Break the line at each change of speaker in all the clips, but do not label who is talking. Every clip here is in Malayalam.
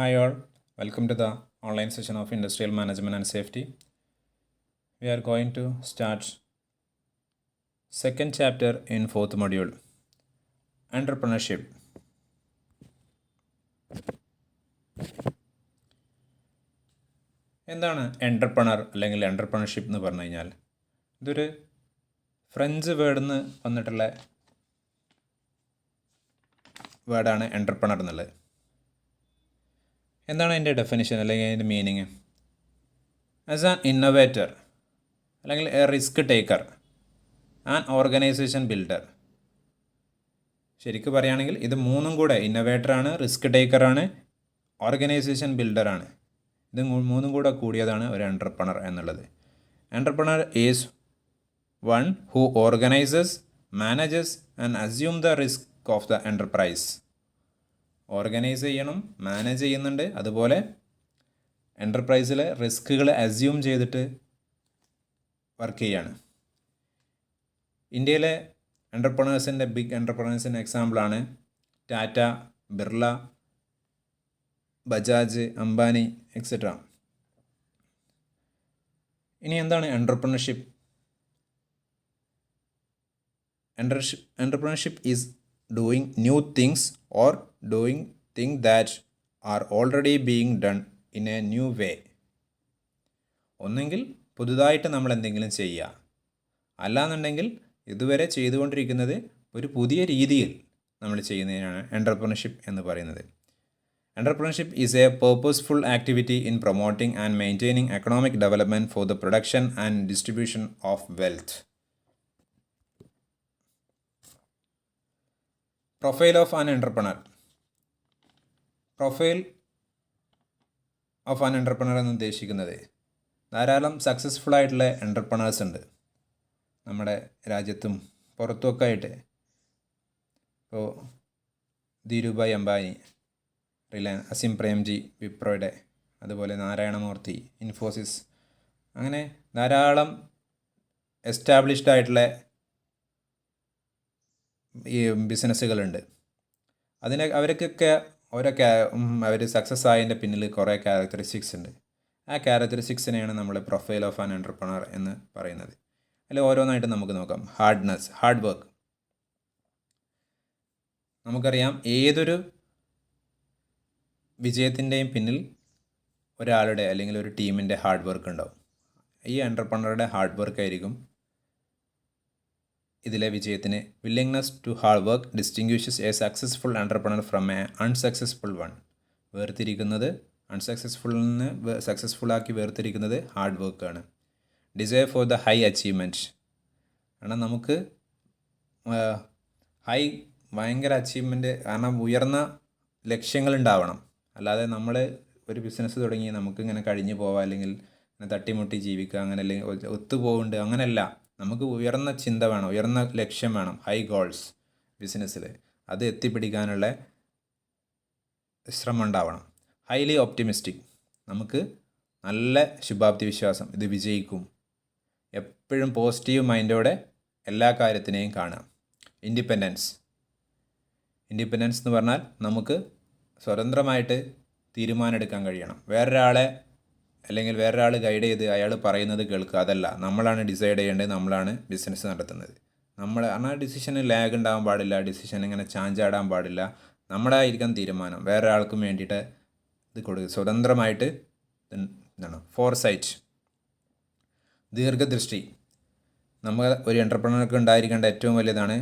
Hi all, welcome to the online session of Industrial Management and Safety. We are going to start second chapter in fourth module, Entrepreneurship. എന്താണ് എൻ്റർപ്രണർ അല്ലെങ്കിൽ എൻ്റർപ്രണർഷിപ്പ് എന്ന് പറഞ്ഞു കഴിഞ്ഞാൽ ഇതൊരു ഫ്രഞ്ച് വേർഡിൽ നിന്ന് വന്നിട്ടുള്ള വേർഡാണ് എൻ്റർപ്രണർ എന്നുള്ളത്. എന്താണ് അതിൻ്റെ ഡെഫിനിഷൻ അല്ലെങ്കിൽ അതിൻ്റെ മീനിങ്? ആസ് ആൻ ഇന്നോവേറ്റർ അല്ലെങ്കിൽ A risk taker an organisation builder. ശരിക്കും പറയുകയാണെങ്കിൽ ഇത് മൂന്നും കൂടെ ഇന്നോവേറ്ററാണ്, റിസ്ക് ടേക്കറാണ്, ഓർഗനൈസേഷൻ ബിൽഡറാണ്. ഇത് മൂന്നും കൂടെ കൂടിയതാണ് ഒരു എൻ്റർപ്രണർ എന്നുള്ളത്. Entrepreneur is one who organises, manages and assume the risk of the enterprise. Organise ചെയ്യണം, മാനേജ് ചെയ്യുന്നുണ്ട്, അതുപോലെ എൻ്റർപ്രൈസിലെ റിസ്ക്കുകൾ അസ്യൂം ചെയ്തിട്ട് വർക്ക് ചെയ്യാണ്. ഇന്ത്യയിലെ ബിഗ് എൻ്റർപ്രണേഴ്സിൻ്റെ എക്സാമ്പിളാണ് ടാറ്റ, ബിർള, ബജാജ്, അംബാനി എക്സെട്ര. ഇനി എന്താണ് entrepreneurship? Entrepreneurship is doing new things or doing thing that are already being done in A new വേ. ഒന്നെങ്കിൽ പുതുതായിട്ട് നമ്മൾ എന്തെങ്കിലും ചെയ്യുക, അല്ലാന്നുണ്ടെങ്കിൽ ഇതുവരെ ചെയ്തുകൊണ്ടിരിക്കുന്നത് ഒരു പുതിയ രീതിയിൽ നമ്മൾ ചെയ്യുന്നതിനാണ് എൻ്റർപ്രണർഷിപ്പ് എന്ന് പറയുന്നത്. Entrepreneurship is a purposeful activity in promoting and maintaining economic development for the production and distribution of wealth. Profile of an entrepreneur. Profile of an entrepreneur എന്ന് ഉദ്ദേശിക്കുന്നത് ധാരാളം സക്സസ്ഫുൾ ആയിട്ടുള്ള എൻ്റർപ്രണേഴ്സ് ഉണ്ട് നമ്മുടെ രാജ്യത്തും പുറത്തുമൊക്കെ ആയിട്ട്. ഇപ്പോൾ ധീരുഭായ് അംബാനി, റിലയൻസ്, അസിം പ്രേംജി വിപ്രോയുടെ, അതുപോലെ നാരായണമൂർത്തി ഇൻഫോസിസ്, അങ്ങനെ ധാരാളം എസ്റ്റാബ്ലിഷ്ഡ് ആയിട്ടുള്ള ഈ ബിസിനസ്സുകളുണ്ട്. അവർക്കൊക്കെ അവർ സക്സസ് ആയതിൻ്റെ പിന്നിൽ കുറേ ക്യാരക്ടറിസ്റ്റിക്സ് ഉണ്ട്. ആ ക്യാരക്ടറിസ്റ്റിക്സിനെയാണ് നമ്മൾ പ്രൊഫൈൽ ഓഫ് ആൻ എൻ്റർപ്രണർ എന്ന് പറയുന്നത്. അതിൽ ഓരോന്നായിട്ട് നമുക്ക് നോക്കാം. Hard work. നമുക്കറിയാം ഏതൊരു വിജയത്തിൻ്റെയും പിന്നിൽ ഒരാളുടെ അല്ലെങ്കിൽ ഒരു ടീമിൻ്റെ ഹാർഡ് വർക്ക് ഉണ്ടാവും. ഈ എൻ്റർപ്രണറുടെ ഹാർഡ് വർക്ക് ആയിരിക്കും ഇതിലെ വിജയത്തിന്. Willingness to hard work distinguishes a successful entrepreneur from a unsuccessful one. അൺസക്സസ്ഫുള്ളിൽ നിന്ന് സക്സസ്ഫുള്ളാക്കി വേർതിരിക്കുന്നത് ഹാർഡ് വർക്കാണ്. Desire for the high achievement. കാരണം നമുക്ക് ഭയങ്കര അച്ചീവ്മെൻറ്റ്, കാരണം ഉയർന്ന ലക്ഷ്യങ്ങളുണ്ടാവണം. അല്ലാതെ നമ്മൾ ഒരു ബിസിനസ് തുടങ്ങി നമുക്കിങ്ങനെ കഴിഞ്ഞു പോവാം, അല്ലെങ്കിൽ ഇങ്ങനെ തട്ടിമുട്ടി ജീവിക്കുക, അങ്ങനെ അല്ലെങ്കിൽ ഒത്തുപോകുന്നുണ്ട്, അങ്ങനെയല്ല. നമുക്ക് ഉയർന്ന ചിന്ത വേണം, ഉയർന്ന ലക്ഷ്യം വേണം, ഹൈ ഗോൾസ് ബിസിനസ്സിൽ. അത് എത്തിപ്പിടിക്കാനുള്ള ശ്രമം ഉണ്ടാവണം. Highly optimistic. നമുക്ക് നല്ല ശുഭാപ്തി വിശ്വാസം, ഇത് വിജയിക്കും. എപ്പോഴും പോസിറ്റീവ് മൈൻഡോടെ എല്ലാ കാര്യത്തിനെയും കാണാം. ഇൻഡിപെൻഡൻസ് എന്ന് പറഞ്ഞാൽ നമുക്ക് സ്വതന്ത്രമായിട്ട് തീരുമാനമെടുക്കാൻ കഴിയണം. വേറൊരാൾ ഗൈഡ് ചെയ്ത് അയാൾ പറയുന്നത് കേൾക്കുക, അതല്ല. നമ്മളാണ് ഡിസൈഡ് ചെയ്യേണ്ടത്, നമ്മളാണ് ബിസിനസ് നടത്തുന്നത്. ആ ഡിസിഷന് ലാഗ് ഉണ്ടാകാൻ പാടില്ല, ഡിസിഷൻ ഇങ്ങനെ ചാഞ്ചാടാൻ പാടില്ല. നമ്മളായിരിക്കണം തീരുമാനം, വേറൊരാൾക്കും വേണ്ടിയിട്ട് ഇത് കൊടുക്കുക. സ്വതന്ത്രമായിട്ട് ഫോർസൈറ്റ്, ദീർഘദൃഷ്ടി. നമ്മൾ ഒരു എൻ്റർപ്രണർക്ക് ഉണ്ടായിരിക്കേണ്ട ഏറ്റവും വലിയതാണ്.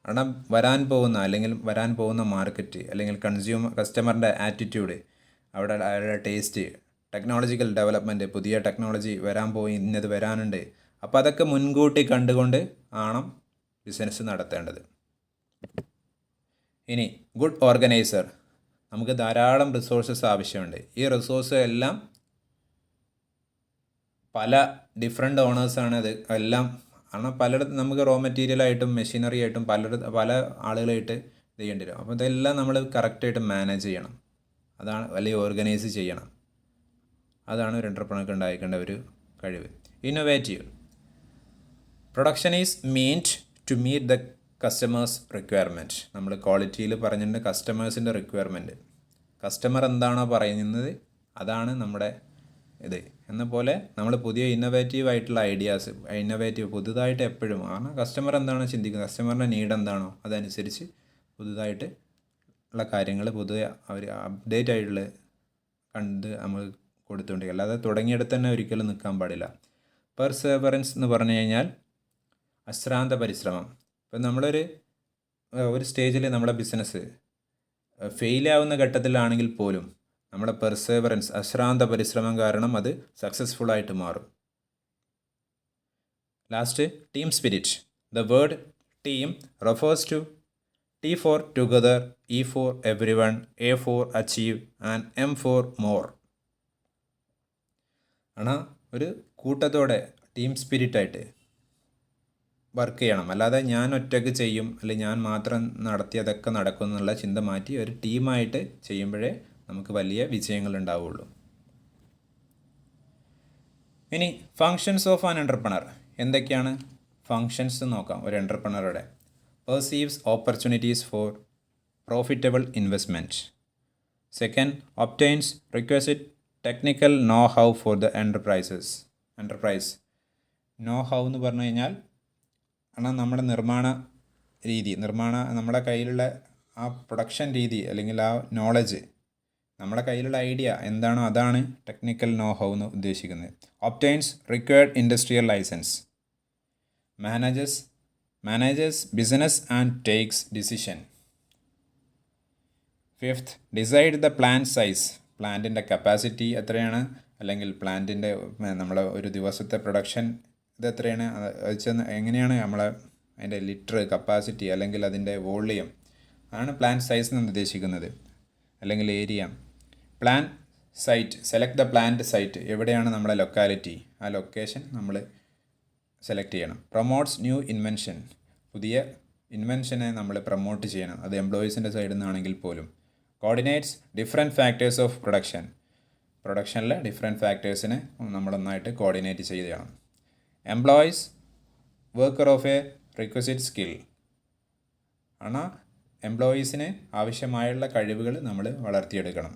കാരണം വരാൻ പോകുന്ന മാർക്കറ്റ്, അല്ലെങ്കിൽ കസ്റ്റമറിൻ്റെ ആറ്റിറ്റ്യൂഡ്, അവരുടെ ടേസ്റ്റ്, ടെക്നോളജിക്കൽ ഡെവലപ്മെൻറ്റ്, പുതിയ ടെക്നോളജി ഇന്നത് വരാനുണ്ട്. അപ്പോൾ അതൊക്കെ മുൻകൂട്ടി കണ്ടുകൊണ്ട് ആണ് ബിസിനസ് നടത്തേണ്ടത്. ഇനി ഗുഡ് ഓർഗനൈസർ. നമുക്ക് ധാരാളം റിസോഴ്സസ് ആവശ്യമുണ്ട്. ഈ റിസോഴ്സ് എല്ലാം പല ഡിഫറെൻ്റ് ഓണേഴ്സാണ് അത് എല്ലാം. കാരണം പലയിടത്തും നമുക്ക് റോ മെറ്റീരിയലായിട്ടും മെഷീനറി ആയിട്ടും പല ആളുകളായിട്ട് ഇത് ചെയ്യേണ്ടി വരും. അപ്പോൾ ഇതെല്ലാം നമ്മൾ കറക്റ്റായിട്ട് മാനേജ് ചെയ്യണം, അതാണ്, അല്ലെങ്കിൽ ഓർഗനൈസ് ചെയ്യണം. അതാണ് ഒരു എൻ്റർപ്രണർക്ക് ഉണ്ടായിരിക്കേണ്ട ഒരു കഴിവ്. Innovative. Production is meant to meet the customers requirement. നമ്മൾ ക്വാളിറ്റിയിൽ പറഞ്ഞിട്ടുണ്ട് കസ്റ്റമേഴ്സിൻ്റെ റിക്വയർമെൻറ്റ്. കസ്റ്റമർ എന്താണോ പറയുന്നത് അതാണ് നമ്മുടെ ഇത്. എന്ന പോലെ നമ്മൾ പുതിയ ഇന്നോവേറ്റീവ് ആയിട്ടുള്ള ഐഡിയാസ്, പുതുതായിട്ട് എപ്പോഴും കാരണം കസ്റ്റമർ എന്താണോ ചിന്തിക്കുന്നത്, കസ്റ്റമറിൻ്റെ നീഡ് എന്താണോ അതനുസരിച്ച് പുതുതായിട്ട് ഉള്ള കാര്യങ്ങൾ അവർ അപ്ഡേറ്റ് ആയിട്ടുള്ള കണ്ട് നമ്മൾ കൊടുത്തുകൊണ്ടിരിക്കുക. അല്ലാതെ തുടങ്ങിയിടത്ത് തന്നെ ഒരിക്കലും നിൽക്കാൻ പാടില്ല. പെർസെവറൻസ് എന്ന് പറഞ്ഞു കഴിഞ്ഞാൽ അശ്രാന്ത പരിശ്രമം. ഇപ്പം നമ്മളൊരു സ്റ്റേജിൽ നമ്മുടെ ബിസിനസ് ഫെയിലാവുന്ന ഘട്ടത്തിലാണെങ്കിൽ പോലും നമ്മുടെ പെർസെവറൻസ്, അശ്രാന്ത പരിശ്രമം കാരണം അത് സക്സസ്ഫുള്ളായിട്ട് മാറും. Last, team spirit. The word team refers to T for together, E for everyone, A for achieve and M for more. ஆனால் ഒരു കൂട്ടത്തോടെ ടീം സ്പിരിറ്റായിട്ട് വർക്ക് ചെയ്യണം. അല്ലാതെ ഞാൻ ഒറ്റയ്ക്ക് ചെയ്യും അല്ലെങ്കിൽ ഞാൻ മാത്രം നടത്തി അതൊക്കെ നടക്കും എന്നുള്ള ചിന്ത മാറ്റി ഒരു ടീമായിട്ട് ചെയ്യുമ്പോഴേ നമുക്ക് വലിയ വിജയങ്ങൾ ഉണ്ടാവുള്ളൂ. ഇനി ഫങ്ഷൻസ് ഓഫ് ആൻ എൻ്റർപ്രണർ എന്തൊക്കെയാണ്? ഫങ്ഷൻസ് നോക്കാം. ഒരു എൻ്റർപ്രണറുടെ perceives opportunities for profitable investment. Second, obtains requisite technical know-how for the enterprise. know-how എന്ന് പറഞ്ഞു കഴിഞ്ഞാൽ നമ്മുടെ നമ്മുടെ കയ്യിലുള്ള ആ പ്രൊഡക്ഷൻ രീതി അല്ലെങ്കിൽ ആ നോളജ്, നമ്മുടെ കയ്യിലുള്ള ഐഡിയ എന്താണോ അതാണ് ടെക്നിക്കൽ know-how എന്ന് ഉദ്ദേശിക്കുന്നത്. obtains required industrial license. manages business and takes decision. Fifth, decide the plant size. പ്ലാന്റിൻ്റെ കപ്പാസിറ്റി എത്രയാണ്, അല്ലെങ്കിൽ പ്ലാന്റിൻ്റെ നമ്മളെ ഒരു ദിവസത്തെ പ്രൊഡക്ഷൻ ഇത് എത്രയാണ്, എങ്ങനെയാണ് നമ്മളെ അതിൻ്റെ ലിറ്റർ കപ്പാസിറ്റി അല്ലെങ്കിൽ അതിൻ്റെ വോളിയം, അതാണ് പ്ലാന്റ് സൈസ് എന്ന് ഉദ്ദേശിക്കുന്നത്, അല്ലെങ്കിൽ area. Plan site, select the plant site, എവിടെയാണ് നമ്മളെ ലൊക്കാലിറ്റി, ആ ലൊക്കേഷൻ നമ്മൾ സെലക്ട് ചെയ്യണം. പ്രൊമോട്ട്സ് ന്യൂ ഇൻവെൻഷൻ, പുതിയ ഇൻവെൻഷനെ നമ്മൾ പ്രൊമോട്ട് ചെയ്യണം, അത് എംപ്ലോയീസിൻ്റെ സൈഡിൽ നിന്നാണെങ്കിൽ പോലും. കോർഡിനേറ്റ്സ് ഡിഫറെൻറ്റ് ഫാക്ടേഴ്സ് ഓഫ് പ്രൊഡക്ഷനിലെ ഡിഫറെൻറ്റ് ഫാക്ടേഴ്സിനെ നമ്മളൊന്നായിട്ട് കോർഡിനേറ്റ് ചെയ്യണം. Employees worker of a requisite skill, ആണ് എംപ്ലോയീസിന് ആവശ്യമായുള്ള കഴിവുകൾ നമ്മൾ വളർത്തിയെടുക്കണം.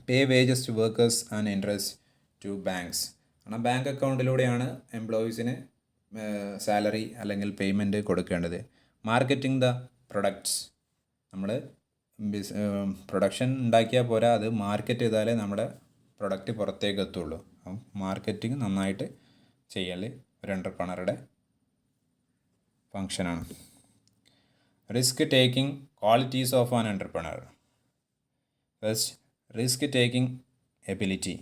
Pay wages to workers and interest to banks, കാരണം ബാങ്ക് അക്കൗണ്ടിലൂടെയാണ് എംപ്ലോയീസിന് സാലറി അല്ലെങ്കിൽ പേയ്മെൻറ്റ് കൊടുക്കേണ്ടത്. മാർക്കറ്റിംഗ് ദ പ്രൊഡക്ട്സ്, നമ്മൾ പ്രൊഡക്ഷൻ ഉണ്ടാക്കിയാൽ പോരാ, അത് മാർക്കറ്റ് ചെയ്താലേ നമ്മുടെ പ്രൊഡക്റ്റ് പുറത്തേക്ക് എത്തുള്ളൂ. അപ്പം മാർക്കറ്റിംഗ് നന്നായിട്ട് ചെയ്യൽ ഒരു എൻ്റർപ്രണറുടെ ഫങ്ഷനാണ്. Risk taking qualities of an entrepreneur. First, risk taking ability,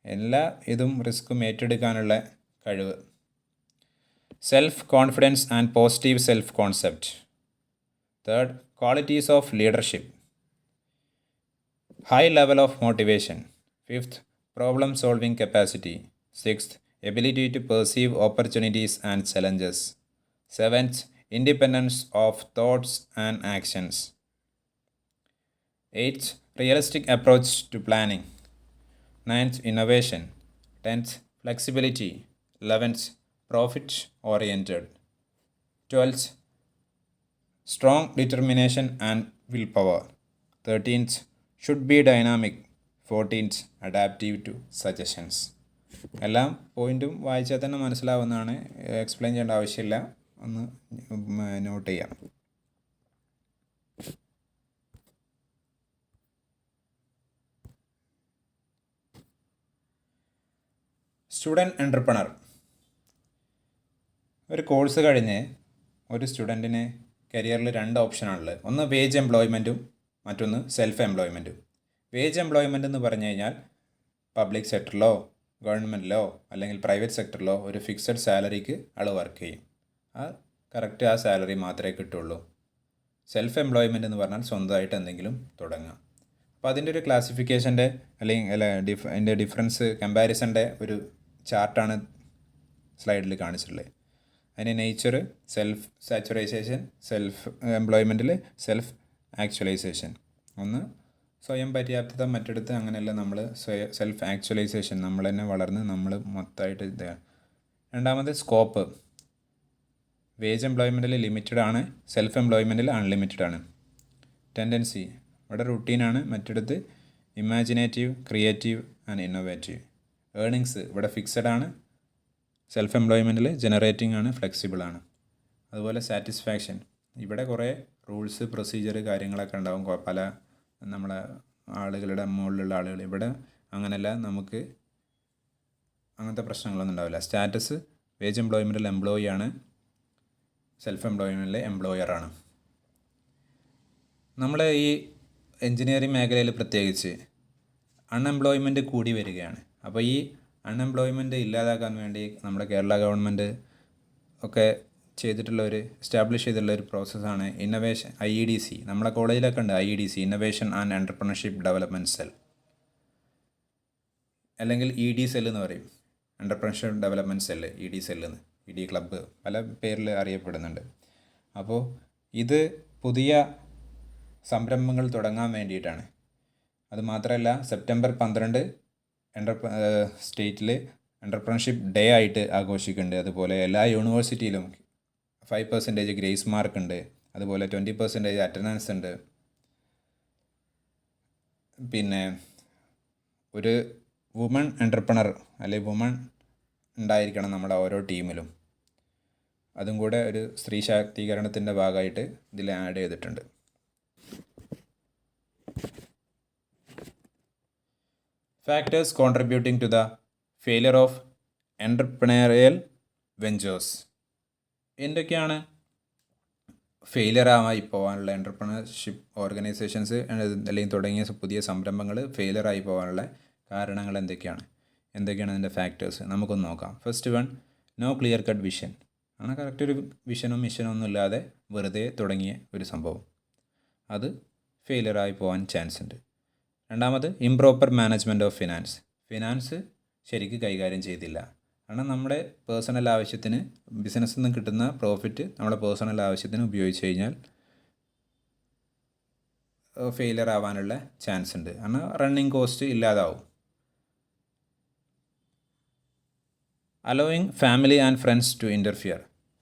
എല്ലാ ഇതും റിസ്ക്കും ഏറ്റെടുക്കാനുള്ള കഴിവ്. Self confidence and positive self concept. Third, qualities of leadership. High level of motivation. Fifth, problem solving capacity. Sixth, ability to perceive opportunities and challenges. Seventh, independence of thoughts and actions. 8th, realistic approach to planning. 9th, innovation. 10th, flexibility. 11th, profit oriented. 12th, strong determination and willpower. 13th, should be dynamic. 14th, adaptive to suggestions. എല്ലാം പോയിൻറ്റും വായിച്ചാൽ തന്നെ മനസ്സിലാവുന്നതാണ്, എക്സ്പ്ലെയിൻ ചെയ്യേണ്ട ആവശ്യമില്ല, ഒന്ന് നോട്ട് ചെയ്യാം. Student entrepreneur. ഒരു കോഴ്സ് കഴിഞ്ഞ് ഒരു സ്റ്റുഡൻറ്റിന് കരിയറിൽ 2 ഓപ്ഷനാണുള്ളത്. ഒന്ന് വേജ് എംപ്ലോയ്മെൻറ്റും മറ്റൊന്ന് സെൽഫ് എംപ്ലോയ്മെൻറ്റും. വേജ് എംപ്ലോയ്മെൻ്റ് എന്ന് പറഞ്ഞു കഴിഞ്ഞാൽ പബ്ലിക് സെക്ടറിലോ ഗവൺമെൻറ്റിലോ അല്ലെങ്കിൽ പ്രൈവറ്റ് സെക്ടറിലോ ഒരു ഫിക്സഡ് സാലറിക്ക് ആൾ വർക്ക് ചെയ്യും. കറക്റ്റ് ആ സാലറി മാത്രമേ കിട്ടുള്ളൂ. സെൽഫ് എംപ്ലോയ്മെൻ്റ് എന്ന് പറഞ്ഞാൽ സ്വന്തമായിട്ട് എന്തെങ്കിലും തുടങ്ങാം. അപ്പോൾ അതിൻ്റെ ഒരു ക്ലാസിഫിക്കേഷൻ്റെ അല്ലെങ്കിൽ അതിൻ്റെ ഡിഫറൻസ് കമ്പാരിസൻ്റെ ഒരു ചാർട്ടാണ് സ്ലൈഡിൽ കാണിച്ചിട്ടുള്ളത്. അതിൻ്റെ നേച്ചർ, സെൽഫ് സാച്ചുറൈസേഷൻ, സെൽഫ് എംപ്ലോയ്മെൻറ്റിൽ സെൽഫ് ആക്ച്വലൈസേഷൻ. ഒന്ന് സ്വയം പര്യാപ്തത, മറ്റെടുത്ത് അങ്ങനെയല്ല നമ്മൾ സെൽഫ് ആക്ച്വലൈസേഷൻ, നമ്മൾ തന്നെ വളർന്ന് നമ്മൾ മൊത്തമായിട്ട് ഇത്. രണ്ടാമത് സ്കോപ്പ്. വേജ് എംപ്ലോയ്മെൻറ്റിൽ ലിമിറ്റഡ് ആണ്, സെൽഫ് എംപ്ലോയ്മെൻറ്റിൽ അൺലിമിറ്റഡ് ആണ്. ടെൻഡൻസി, ഇവിടെ റുട്ടീനാണ്, മറ്റിടത്ത് imaginative, creative and innovative. Earnings ഇവിടെ ഫിക്സഡ് ആണ്. സെൽഫ് എംപ്ലോയ്മെൻറ്റിൽ ജനറേറ്റിംഗ് ആണ്, ഫ്ലെക്സിബിൾ ആണ്. അതുപോലെ സാറ്റിസ്ഫാക്ഷൻ, ഇവിടെ കുറേ റൂൾസ്, പ്രൊസീജിയർ കാര്യങ്ങളൊക്കെ ഉണ്ടാവും പല നമ്മളെ ആളുകളുടെ മുകളിലുള്ള ആളുകൾ. ഇവിടെ അങ്ങനെയല്ല, നമുക്ക് അങ്ങനത്തെ പ്രശ്നങ്ങളൊന്നും ഉണ്ടാവില്ല. സ്റ്റാറ്റസ് വേജ് എംപ്ലോയ്മെൻറ്റിൽ എംപ്ലോയി ആണ്, സെൽഫ് എംപ്ലോയ്മെൻറ്റിൽ എംപ്ലോയറാണ്. നമ്മളെ ഈ എൻജിനീയറിംഗ് മേഖലയിൽ പ്രത്യേകിച്ച് അൺഎംപ്ലോയ്മെൻറ്റ് കൂടി വരികയാണ്. അപ്പോൾ ഈ അൺഎംപ്ലോയ്മെൻറ്റ് ഇല്ലാതാക്കാൻ വേണ്ടി നമ്മുടെ കേരള ഗവൺമെൻറ് ഒക്കെ എസ്റ്റാബ്ലിഷ് ചെയ്തിട്ടുള്ള ഒരു പ്രോസസ്സാണ് ഇന്നൊവേഷൻ, IEDC. നമ്മളെ കോളേജിലൊക്കെ ഉണ്ട് IEDC, innovation and entrepreneurship development cell, അല്ലെങ്കിൽ ED സെൽ എന്ന് പറയും. എൻ്റർപ്രണർഷിപ്പ് ഡെവലപ്മെൻറ്റ് സെല്ല്, ED സെല്ലെന്ന്, ED ക്ലബ്ബ് പല പേരിൽ അറിയപ്പെടുന്നുണ്ട്. അപ്പോൾ ഇത് പുതിയ സംരംഭങ്ങൾ തുടങ്ങാൻ വേണ്ടിയിട്ടാണ്. അതുമാത്രമല്ല, സെപ്റ്റംബർ 12 സ്റ്റേറ്റിൽ എൻ്റർപ്രണർഷിപ്പ് ഡേ ആയിട്ട് ആഘോഷിക്കുന്നുണ്ട്. അതുപോലെ എല്ലാ യൂണിവേഴ്സിറ്റിയിലും 5% ഗ്രേസ് മാർക്ക് ഉണ്ട്. അതുപോലെ 20% അറ്റൻഡൻസ് ഉണ്ട്. പിന്നെ ഒരു വുമൺ എൻ്റർപ്രണർ അല്ലെങ്കിൽ വുമൺ ഉണ്ടായിരിക്കണം നമ്മുടെ ഓരോ ടീമിലും. അതും കൂടെ ഒരു സ്ത്രീ ശാക്തീകരണത്തിൻ്റെ ഭാഗമായിട്ട് ഇതിൽ ആഡ് ചെയ്തിട്ടുണ്ട്. Factors contributing to the failure of entrepreneurial ventures. എന്തൊക്കെയാണ് ഫെയിലിയറായി പോകാനുള്ള എൻ്റർപ്രണർഷിപ്പ് ഓർഗനൈസേഷൻസ് അല്ലെങ്കിൽ തുടങ്ങിയ പുതിയ സംരംഭങ്ങൾ ഫെയിലിയറായി പോകാനുള്ള കാരണങ്ങൾ എന്തൊക്കെയാണ് അതിൻ്റെ ഫാക്ടേഴ്സ് നമുക്കൊന്ന് നോക്കാം. First one, no clear cut vision ആണ്. കറക്റ്റ് ഒരു വിഷനും മിഷനും ഒന്നും ഇല്ലാതെ വെറുതെ തുടങ്ങിയ ഒരു സംഭവം, അത് ഫെയിലിയറായി പോകാൻ ചാൻസ് ഉണ്ട്. രണ്ടാമത്, ഇംപ്രോപ്പർ മാനേജ്മെൻറ്റ് ഓഫ് ഫിനാൻസ് ശരിക്ക് കൈകാര്യം ചെയ്തില്ല. കാരണം നമ്മുടെ പേഴ്സണൽ ആവശ്യത്തിന്, ബിസിനസ്സിൽ നിന്ന് കിട്ടുന്ന പ്രോഫിറ്റ് നമ്മുടെ പേഴ്സണൽ ആവശ്യത്തിന് ഉപയോഗിച്ച് കഴിഞ്ഞാൽ ഫെയിലിയർ ആവാനുള്ള ചാൻസ് ഉണ്ട്. കാരണം റണ്ണിങ് കോസ്റ്റ് ഇല്ലാതാവും. Allowing family and friends to interfere.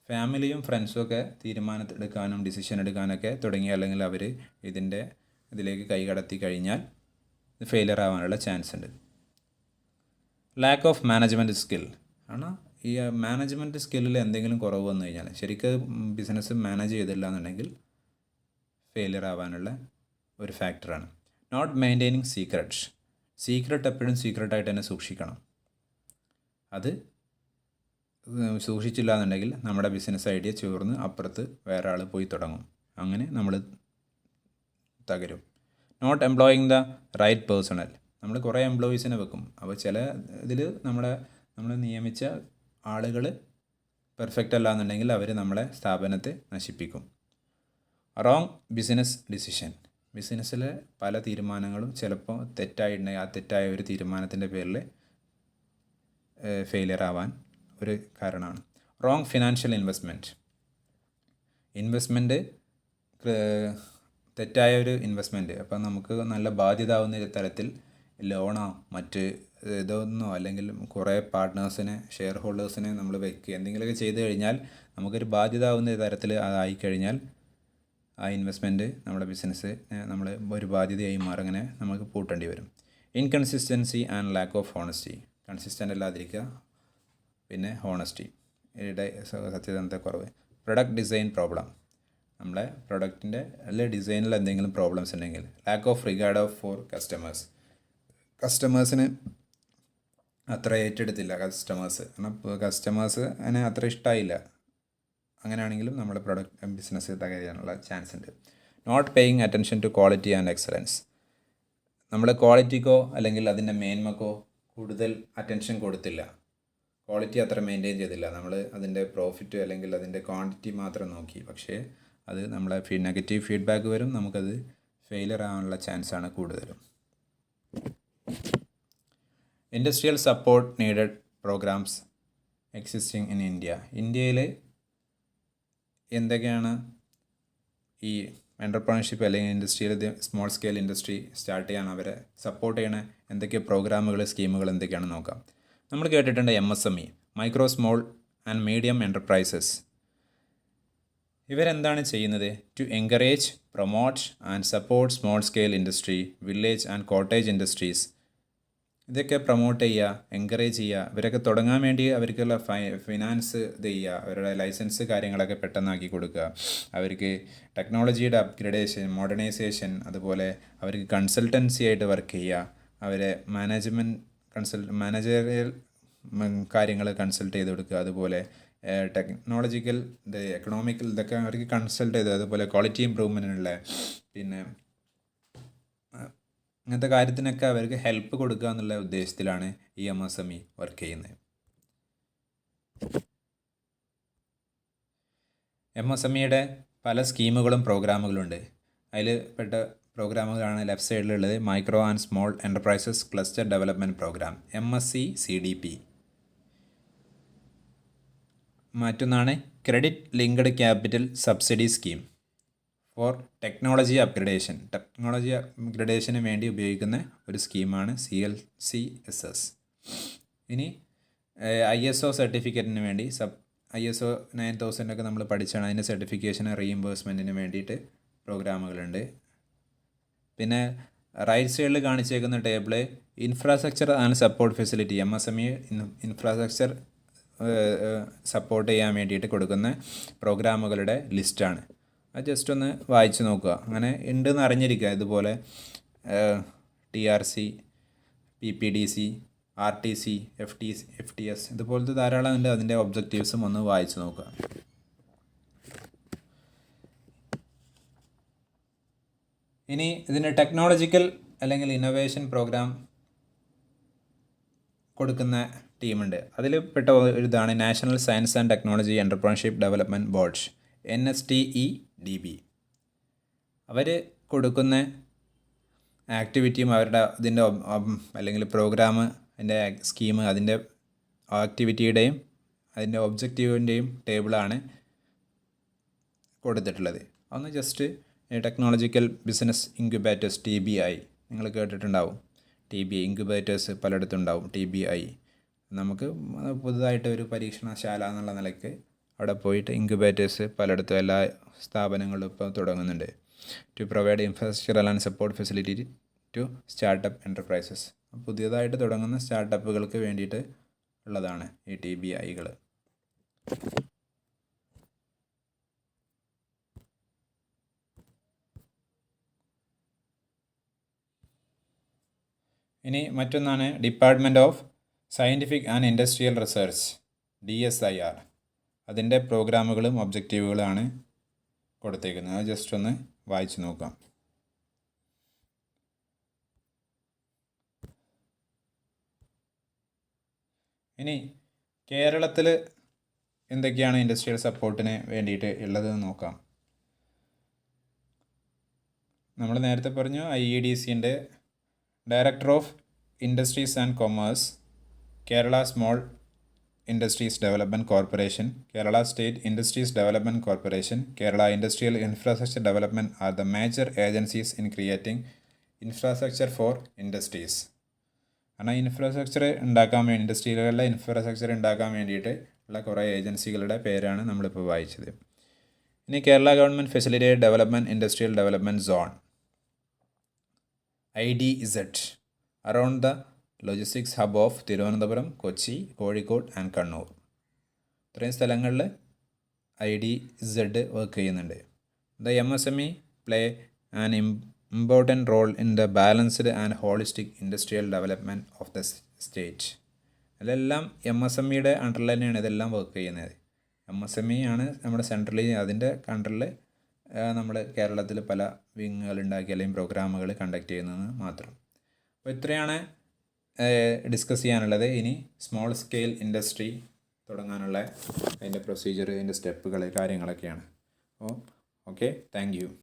ഫാമിലിയും ഫ്രണ്ട്സും ഒക്കെ തീരുമാനമെടുക്കാനും ഡിസിഷൻ എടുക്കാനൊക്കെ തുടങ്ങി, അല്ലെങ്കിൽ അവർ ഇതിലേക്ക് കൈകടത്തി കഴിഞ്ഞാൽ ഫെയിലിയർ ആവാനുള്ള ചാൻസ് ഉണ്ട്. ലാക്ക് ഓഫ് മാനേജ്മെൻറ്റ് സ്കിൽ ആണ്. ഈ മാനേജ്മെൻറ്റ് സ്കില്ലിൽ എന്തെങ്കിലും കുറവ് വന്നു കഴിഞ്ഞാൽ, ശരിക്കും ബിസിനസ് മാനേജ് ചെയ്തില്ല എന്നുണ്ടെങ്കിൽ ഫെയിലിയർ ആവാനുള്ള ഒരു ഫാക്ടറാണ്. നോട്ട് മെയിൻറ്റെയിനിങ് സീക്രട്ട് എപ്പോഴും സീക്രട്ടായിട്ട് തന്നെ സൂക്ഷിക്കണം. അത് സൂക്ഷിച്ചില്ല എന്നുണ്ടെങ്കിൽ നമ്മുടെ ബിസിനസ് ഐഡിയ ചോർന്ന് അപ്പുറത്ത് വേറെ ആൾ പോയി തുടങ്ങും. അങ്ങനെ നമ്മൾ തകരും. Not employing the right personnel. നമ്മൾ കുറേ എംപ്ലോയീസിനെ വെക്കും. അപ്പോൾ ചില ഇതിൽ നമ്മൾ നിയമിച്ച ആളുകൾ പെർഫെക്റ്റ് അല്ല എന്നുണ്ടെങ്കിൽ അവർ നമ്മളെ സ്ഥാപനത്തെ നശിപ്പിക്കും. Wrong business decision. ബിസിനസ്സിലെ പല തീരുമാനങ്ങളും ചിലപ്പോൾ തെറ്റായിട്ടുണ്ടെങ്കിൽ ആ തെറ്റായ ഒരു തീരുമാനത്തിൻ്റെ പേരിൽ ഫെയിലിയർ ആവാൻ ഒരു കാരണമാണ്. റോങ് ഫിനാൻഷ്യൽ ഇൻവെസ്റ്റ്മെൻറ്റ് തെറ്റായ ഒരു ഇൻവെസ്റ്റ്മെൻറ്റ്. അപ്പം നമുക്ക് നല്ല ബാധ്യത ആവുന്ന തരത്തിൽ ലോണോ മറ്റ് ഇതൊന്നോ അല്ലെങ്കിൽ കുറേ പാർട്ട്നേഴ്സിനെ, ഷെയർ ഹോൾഡേഴ്സിനെ നമ്മൾ വെക്കുക, എന്തെങ്കിലുമൊക്കെ ചെയ്ത് കഴിഞ്ഞാൽ നമുക്കൊരു ബാധ്യത ആവുന്ന തരത്തിൽ അതായിക്കഴിഞ്ഞാൽ ആ ഇൻവെസ്റ്റ്മെൻറ്റ് നമ്മുടെ ബിസിനസ് നമ്മൾ ഒരു ബാധ്യതയായി മാറും. അങ്ങനെ നമുക്ക് പൂട്ടേണ്ടി വരും. Inconsistency and lack of honesty. Consistent അല്ലാതിരിക്കുക, പിന്നെ ഹോണസ്റ്റി, സത്യസന്ധതക്കുറവ്. Product design problem. നമ്മുടെ പ്രൊഡക്റ്റിൻ്റെ അല്ലെങ്കിൽ ഡിസൈനിൽ എന്തെങ്കിലും പ്രോബ്ലംസ് ഉണ്ടെങ്കിൽ. ലാക്ക് ഓഫ് റിഗാർഡ് ഫോർ കസ്റ്റമേഴ്സിന് അത്ര ഏറ്റെടുത്തില്ല കാരണം കസ്റ്റമേഴ്സിന് അത്ര ഇഷ്ടമായില്ല. അങ്ങനെയാണെങ്കിലും നമ്മുടെ പ്രൊഡക്റ്റ് ബിസിനസ് തകരാനുള്ള ചാൻസ് ഉണ്ട്. Not paying attention to quality and excellence. നമ്മൾ ക്വാളിറ്റിക്കോ അല്ലെങ്കിൽ അതിൻ്റെ മേന്മക്കോ കൂടുതൽ അറ്റൻഷൻ കൊടുത്തില്ല, ക്വാളിറ്റി അത്ര മെയിൻറ്റെയിൻ ചെയ്തില്ല. നമ്മൾ അതിൻ്റെ പ്രോഫിറ്റ് അല്ലെങ്കിൽ അതിൻ്റെ ക്വാണ്ടിറ്റി മാത്രം നോക്കി. പക്ഷേ അത് നമ്മളെ നെഗറ്റീവ് ഫീഡ്ബാക്ക് വരും, നമുക്കത് ഫെയിലിയർ ആവാനുള്ള ചാൻസാണ് കൂടുതലും. Industrial support needed programs existing in ഇന്ത്യയിൽ എന്തൊക്കെയാണ് ഈ എൻ്റർപ്രണർഷിപ്പ് അല്ലെങ്കിൽ industrial small scale industry start ചെയ്യാൻ അവരെ സപ്പോർട്ട് ചെയ്യണ എന്തൊക്കെ പ്രോഗ്രാമുകൾ, സ്കീമുകൾ എന്തൊക്കെയാണെന്ന് നോക്കാം. നമ്മൾ കേട്ടിട്ടുണ്ട് MSME, micro small and medium enterprises. ഇവരെന്താണ് ചെയ്യുന്നത്? To encourage promote and support small scale industry, village and cottage industries. ഇതൊക്കെ പ്രൊമോട്ട് ചെയ്യുക, എൻകറേജ് ചെയ്യുക. ഇവരൊക്കെ തുടങ്ങാൻ വേണ്ടി അവർക്കുള്ള ഫിനാൻസ് ഇത് ചെയ്യുക, അവരുടെ ലൈസൻസ് കാര്യങ്ങളൊക്കെ പെട്ടെന്നാക്കി കൊടുക്കുക. അവർക്ക് ടെക്നോളജിയുടെ അപ്ഗ്രഡേഷൻ, മോഡേണൈസേഷൻ, അതുപോലെ അവർക്ക് കൺസൾട്ടൻസി ആയിട്ട് വർക്ക് ചെയ്യുക, അവരെ മാനേജറിയൽ കാര്യങ്ങൾ കൺസൾട്ട് ചെയ്ത് കൊടുക്കുക. അതുപോലെ ടെക്നോളജിക്കൽ എക്കണോമിക്കൽ ഇതൊക്കെ അവർക്ക് കൺസൾട്ട് ചെയ്ത്, അതുപോലെ ക്വാളിറ്റി ഇമ്പ്രൂവ്മെൻറ്റിനുള്ള പിന്നെ അങ്ങനത്തെ കാര്യത്തിനൊക്കെ അവർക്ക് ഹെൽപ്പ് കൊടുക്കുക എന്നുള്ള ഉദ്ദേശത്തിലാണ് ഈ MSME വർക്ക് ചെയ്യുന്നത്. MSMEയുടെ പല സ്കീമുകളും പ്രോഗ്രാമുകളും ഉണ്ട്. അതിൽ പെട്ട പ്രോഗ്രാമുകളാണ് ലെഫ്റ്റ് സൈഡിലുള്ളത്. Micro and small enterprises cluster development programme, MSC-CDP. മറ്റൊന്നാണ് credit linked capital subsidy scheme for technology upgradation. Technology അപ്ഗ്രഡേഷന് വേണ്ടി ഉപയോഗിക്കുന്ന ഒരു സ്കീമാണ് CLCSS. ഇനി ISO സർട്ടിഫിക്കറ്റിന് വേണ്ടി ISO 9000 ഒക്കെ നമ്മൾ പഠിച്ചാണ്. അതിൻ്റെ സർട്ടിഫിക്കേഷന് റീഇംബേഴ്സ്മെൻറ്റിന് വേണ്ടിയിട്ട് പ്രോഗ്രാമുകളുണ്ട്. പിന്നെ റൈറ്റ് സൈഡിൽ കാണിച്ചേക്കുന്ന table infrastructure and support facility, MSME infrastructure support ചെയ്യാൻ വേണ്ടിയിട്ട് കൊടുക്കുന്ന പ്രോഗ്രാമുകളുടെ ലിസ്റ്റാണ്. അത് ജസ്റ്റ് ഒന്ന് വായിച്ച് നോക്കുക. അങ്ങനെ ഉണ്ടെന്ന് അറിഞ്ഞിരിക്കുക. ഇതുപോലെ TRC, PPDC, RTC, FTS ഇതുപോലത്തെ ധാരാളം ഉണ്ട്. അതിൻ്റെ ഒബ്ജക്റ്റീവ്സും ഒന്ന് വായിച്ച് നോക്കുക. ഇനി ഇതിന് ടെക്നോളജിക്കൽ അല്ലെങ്കിൽ ഇന്നോവേഷൻ പ്രോഗ്രാം കൊടുക്കുന്ന ടീമുണ്ട്. അതിൽ പെട്ട ഒരു ഇതാണ് national science and technology entrepreneurship development board, NSTEDB. അവർ കൊടുക്കുന്ന ആക്ടിവിറ്റിയും അവരുടെ ഇതിൻ്റെ അല്ലെങ്കിൽ പ്രോഗ്രാം, അതിൻ്റെ സ്കീം, അതിൻ്റെ ആക്ടിവിറ്റിയുടെയും അതിൻ്റെ ഒബ്ജക്റ്റീവിൻ്റെയും ടേബിളാണ് കൊടുത്തിട്ടുള്ളത്. ഒന്ന് just technological business incubators, TBI നിങ്ങൾ കേട്ടിട്ടുണ്ടാവും. TBI incubators പലയിടത്തുണ്ടാവും. TBI നമുക്ക് പുതുതായിട്ട് ഒരു പരീക്ഷണശാല എന്നുള്ള നിലയ്ക്ക് അവിടെ പോയിട്ട് ഇൻക്യുബേറ്റേഴ്സ് പലയിടത്തും എല്ലാ സ്ഥാപനങ്ങളും ഇപ്പോൾ തുടങ്ങുന്നുണ്ട്. To provide infrastructural and support facility to startup enterprises. പുതിയതായിട്ട് തുടങ്ങുന്ന സ്റ്റാർട്ടപ്പുകൾക്ക് വേണ്ടിയിട്ട് ഉള്ളതാണ് ഈ TBIകൾ. ഇനി മറ്റൊന്നാണ് department of scientific and industrial research, DSIR. അതിൻ്റെ പ്രോഗ്രാമുകളും ഒബ്ജക്റ്റീവുകളാണ് കൊടുത്തേക്കുന്നത്. അത് ജസ്റ്റ് ഒന്ന് വായിച്ച് നോക്കാം. ഇനി കേരളത്തിൽ എന്തൊക്കെയാണ് ഇൻഡസ്ട്രിയൽ സപ്പോർട്ടിന് വേണ്ടിയിട്ട് ഉള്ളതെന്ന് നോക്കാം. നമ്മൾ നേരത്തെ പറഞ്ഞു IEDCൻ്റെ director of industries and commerce, Kerala small industries development corporation, Kerala state industries development corporation, Kerala industrial infrastructure development are the major agencies in creating infrastructure for industries. കാരണം ഇൻഫ്രാസ്ട്രക്ചർ ഉണ്ടാക്കാൻ വേണ്ടി, ഇൻഡസ്ട്രിയിലുള്ള ഇൻഫ്രാസ്ട്രക്ചർ ഉണ്ടാക്കാൻ വേണ്ടിയിട്ട് ഉള്ള കുറേ ഏജൻസികളുടെ പേരാണ് നമ്മളിപ്പോൾ വായിച്ചത്. ഇനി Kerala government facilitate development industrial development zone, IDZ, around the logistics hub of Thiruvananthapuram, Kochi, Kozhikode and Kannur. ഇത്രയും സ്ഥലങ്ങളിൽ IDZ വർക്ക് ചെയ്യുന്നുണ്ട്. The MSME play an important role in the balanced and holistic industrial development of the state. അതെല്ലാം MSMEയുടെ അണ്ടറിൽ തന്നെയാണ് ഇതെല്ലാം വർക്ക് ചെയ്യുന്നത്. MSME ആണ് നമ്മുടെ സെൻട്രലി, അതിൻ്റെ അണ്ടറിൽ നമ്മൾ കേരളത്തിൽ പല വിങ്ങുകൾ ഉണ്ടാക്കി അല്ലെങ്കിൽ പ്രോഗ്രാമുകൾ കണ്ടക്ട് ചെയ്യുന്നതെന്ന് മാത്രം. അപ്പോൾ ഇത്രയാണ് ഡിസ്കസ് ചെയ്യാനുള്ളത്. ഇനി സ്മോൾ സ്കെയിൽ ഇൻഡസ്ട്രി തുടങ്ങാനുള്ള അതിൻ്റെ പ്രൊസീജിയർ, അതിൻ്റെ സ്റ്റെപ്പുകൾ, കാര്യങ്ങളൊക്കെയാണ്. അപ്പോൾ ഓക്കെ, താങ്ക് യു.